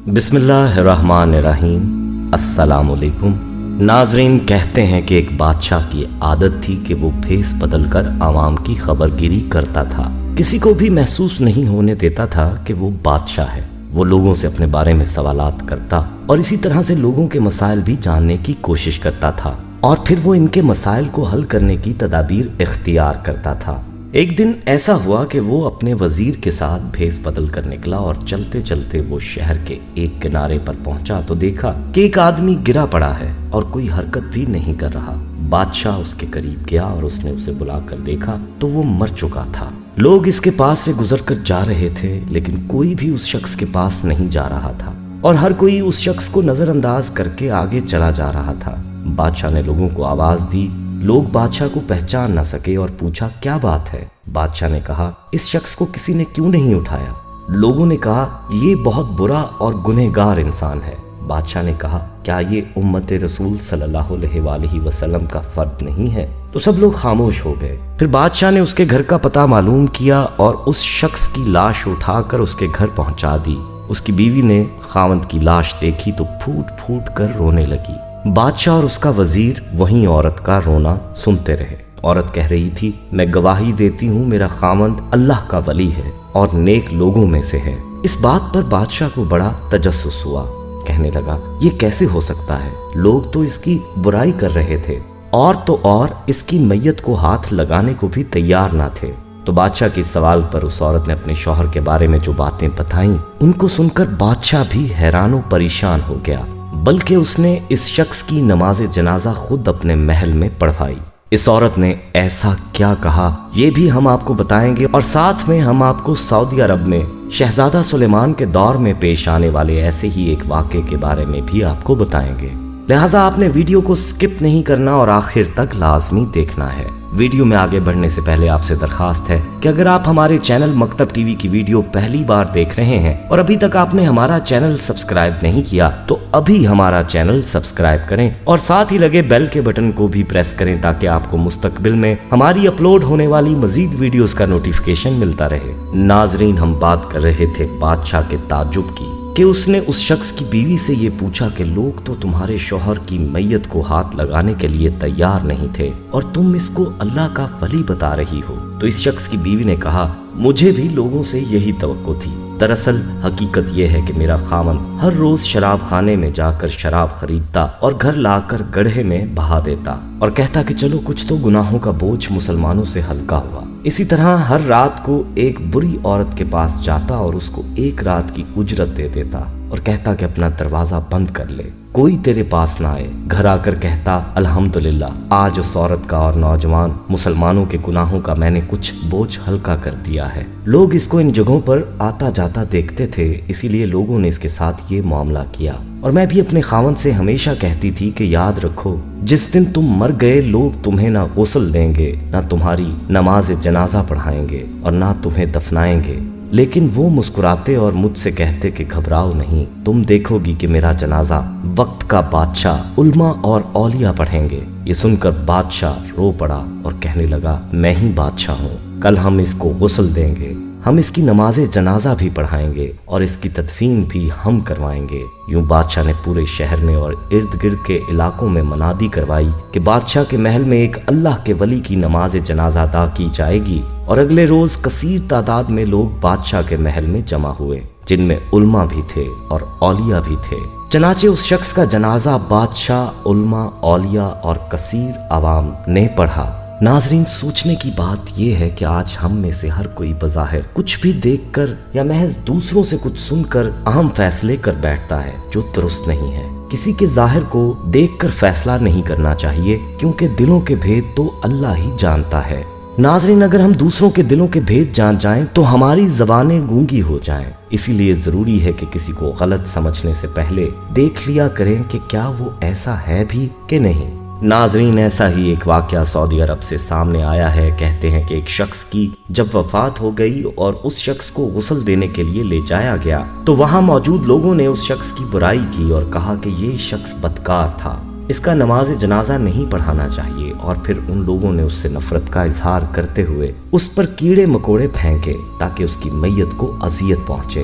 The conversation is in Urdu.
بسم اللہ الرحمن الرحیم۔ السلام علیکم ناظرین، کہتے ہیں کہ ایک بادشاہ کی عادت تھی کہ وہ بھیس بدل کر عوام کی خبر گیری کرتا تھا۔ کسی کو بھی محسوس نہیں ہونے دیتا تھا کہ وہ بادشاہ ہے۔ وہ لوگوں سے اپنے بارے میں سوالات کرتا اور اسی طرح سے لوگوں کے مسائل بھی جاننے کی کوشش کرتا تھا اور پھر وہ ان کے مسائل کو حل کرنے کی تدابیر اختیار کرتا تھا۔ ایک دن ایسا ہوا کہ وہ اپنے وزیر کے ساتھ بھیس بدل کر نکلا اور چلتے چلتے وہ شہر کے ایک کنارے پر پہنچا تو دیکھا کہ ایک آدمی گرا پڑا ہے اور کوئی حرکت بھی نہیں کر رہا۔ بادشاہ اس کے قریب گیا اور اس نے اسے بلا کر دیکھا تو وہ مر چکا تھا۔ لوگ اس کے پاس سے گزر کر جا رہے تھے لیکن کوئی بھی اس شخص کے پاس نہیں جا رہا تھا اور ہر کوئی اس شخص کو نظر انداز کر کے آگے چلا جا رہا تھا۔ بادشاہ نے لوگوں کو آواز دی، لوگ بادشاہ کو پہچان نہ سکے اور پوچھا کیا بات ہے۔ بادشاہ نے کہا اس شخص کو کسی نے کیوں نہیں اٹھایا؟ لوگوں نے کہا یہ بہت برا اور گنہگار انسان ہے۔ بادشاہ نے کہا کیا یہ امت رسول صلی اللہ علیہ وآلہ وسلم کا فرد نہیں ہے؟ تو سب لوگ خاموش ہو گئے۔ پھر بادشاہ نے اس کے گھر کا پتہ معلوم کیا اور اس شخص کی لاش اٹھا کر اس کے گھر پہنچا دی۔ اس کی بیوی نے خاوند کی لاش دیکھی تو پھوٹ پھوٹ کر رونے لگی۔ بادشاہ اور اس کا وزیر وہیں عورت کا رونا سنتے رہے۔ عورت کہہ رہی تھی میں گواہی دیتی ہوں میرا خاوند اللہ کا ولی ہے اور نیک لوگوں میں سے ہے۔ اس بات پر بادشاہ کو بڑا تجسس ہوا۔ کہنے لگا یہ کیسے ہو سکتا ہے؟ لوگ تو اس کی برائی کر رہے تھے اور تو اور اس کی میت کو ہاتھ لگانے کو بھی تیار نہ تھے۔ تو بادشاہ کے سوال پر اس عورت نے اپنے شوہر کے بارے میں جو باتیں بتائیں ان کو سن کر بادشاہ بھی حیران و پریشان ہو گیا، بلکہ اس نے اس شخص کی نماز جنازہ خود اپنے محل میں پڑھوائی۔ اس عورت نے ایسا کیا کہا یہ بھی ہم آپ کو بتائیں گے اور ساتھ میں ہم آپ کو سعودی عرب میں شہزادہ سلیمان کے دور میں پیش آنے والے ایسے ہی ایک واقعے کے بارے میں بھی آپ کو بتائیں گے، لہٰذا آپ نے ویڈیو کو سکپ نہیں کرنا اور آخر تک لازمی دیکھنا ہے۔ ویڈیو میں آگے بڑھنے سے پہلے آپ سے درخواست ہے کہ اگر آپ ہمارے چینل مکتب ٹی وی کی ویڈیو پہلی بار دیکھ رہے ہیں اور ابھی تک آپ نے ہمارا چینل سبسکرائب نہیں کیا تو ابھی ہمارا چینل سبسکرائب کریں اور ساتھ ہی لگے بیل کے بٹن کو بھی پریس کریں تاکہ آپ کو مستقبل میں ہماری اپلوڈ ہونے والی مزید ویڈیوز کا نوٹیفیکیشن ملتا رہے۔ ناظرین، ہم بات کر رہے تھے بادشاہ کے تعجب کی کہ اس نے اس شخص کی بیوی سے یہ پوچھا کہ لوگ تو تمہارے شوہر کی میت کو ہاتھ لگانے کے لیے تیار نہیں تھے اور تم اس کو اللہ کا ولی بتا رہی ہو۔ تو اس شخص کی بیوی نے کہا مجھے بھی لوگوں سے یہی توقع تھی۔ دراصل حقیقت یہ ہے کہ میرا خاوند ہر روز شراب خانے میں جا کر شراب خریدتا اور گھر لا کر گڑھے میں بہا دیتا اور کہتا کہ چلو کچھ تو گناہوں کا بوجھ مسلمانوں سے ہلکا ہوا۔ اسی طرح ہر رات کو ایک بری عورت کے پاس جاتا اور اس کو ایک رات کی اجرت دے دیتا اور کہتا کہ اپنا دروازہ بند کر لے، کوئی تیرے پاس نہ آئے۔ گھر آ کر کہتا الحمدللہ آج اس عورت کا اور نوجوان مسلمانوں کے گناہوں کا میں نے کچھ بوجھ ہلکا کر دیا ہے۔ لوگ اس کو ان جگہوں پر آتا جاتا دیکھتے تھے، اسی لیے لوگوں نے اس کے ساتھ یہ معاملہ کیا۔ اور میں بھی اپنے خاوند سے ہمیشہ کہتی تھی کہ یاد رکھو جس دن تم مر گئے لوگ تمہیں نہ غسل دیں گے، نہ تمہاری نماز جنازہ پڑھائیں گے اور نہ تمہیں دفنائیں گے، لیکن وہ مسکراتے اور مجھ سے کہتے کہ گھبراؤ نہیں، تم دیکھو گی کہ میرا جنازہ وقت کا بادشاہ علماء اور اولیاء پڑھیں گے۔ یہ سن کر بادشاہ رو پڑا اور کہنے لگا میں ہی بادشاہ ہوں، کل ہم اس کو غسل دیں گے، ہم اس کی نماز جنازہ بھی پڑھائیں گے اور اس کی تدفین بھی ہم کروائیں گے۔ یوں بادشاہ نے پورے شہر میں اور ارد گرد کے علاقوں میں منادی کروائی کہ بادشاہ کے محل میں ایک اللہ کے ولی کی نماز جنازہ ادا کی جائے گی، اور اگلے روز کثیر تعداد میں لوگ بادشاہ کے محل میں جمع ہوئے جن میں علماء بھی تھے اور اولیاء بھی تھے۔ چنانچہ اس شخص کا جنازہ بادشاہ، علماء، اولیاء اور کثیر عوام نے پڑھا۔ ناظرین، سوچنے کی بات یہ ہے کہ آج ہم میں سے ہر کوئی بظاہر کچھ بھی دیکھ کر یا محض دوسروں سے کچھ سن کر اہم فیصلے کر بیٹھتا ہے جو درست نہیں ہے۔ کسی کے ظاہر کو دیکھ کر فیصلہ نہیں کرنا چاہیے کیونکہ دلوں کے بھید تو اللہ ہی جانتا ہے۔ ناظرین، اگر ہم دوسروں کے دلوں کے بھید جان جائیں تو ہماری زبانیں گونگی ہو جائیں، اسی لیے ضروری ہے کہ کسی کو غلط سمجھنے سے پہلے دیکھ لیا کریں کہ کیا وہ ایسا ہے بھی کہ نہیں۔ ناظرین، ایسا ہی ایک واقعہ سعودی عرب سے سامنے آیا ہے۔ کہتے ہیں کہ ایک شخص کی جب وفات ہو گئی اور اس شخص کو غسل دینے کے لیے لے جایا گیا تو وہاں موجود لوگوں نے اس شخص کی برائی کی اور کہا کہ یہ شخص بدکار تھا، اس کا نماز جنازہ نہیں پڑھانا چاہیے، اور پھر ان لوگوں نے اس سے نفرت کا اظہار کرتے ہوئے اس پر کیڑے مکوڑے پھینکے تاکہ اس کی میت کو اذیت پہنچے۔